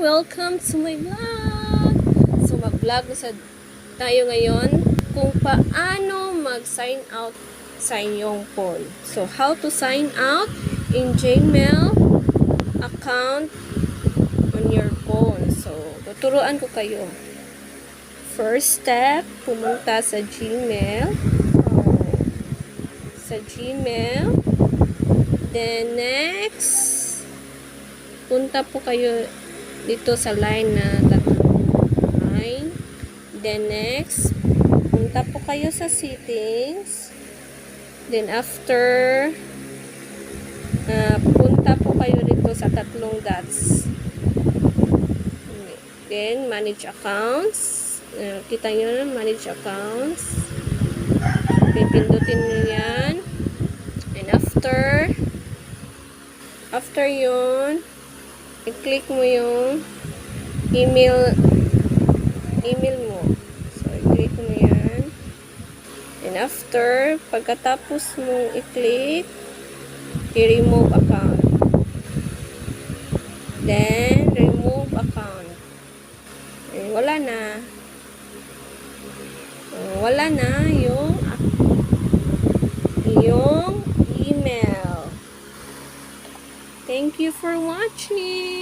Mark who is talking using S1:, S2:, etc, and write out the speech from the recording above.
S1: Welcome to my vlog! So, mag-vlog tayo ngayon kung paano mag-sign out sa inyong phone. So, how to sign out in Gmail account on your phone. So, tuturuan ko kayo. First step, pumunta sa Gmail. Then, next, punta po kayo dito sa line na tatlong line. Then next, punta po kayo sa settings. Then after, punta po kayo dito sa tatlong dots. Then manage accounts. Kita nyo na, manage accounts. Pipindutin nyo yan. And after yun, i-click mo yung email mo. So, i-click mo yan. And after, pagkatapos mong i-click, i-remove account. Then, remove account. And wala na. Wala na yung email. Thank you for watching.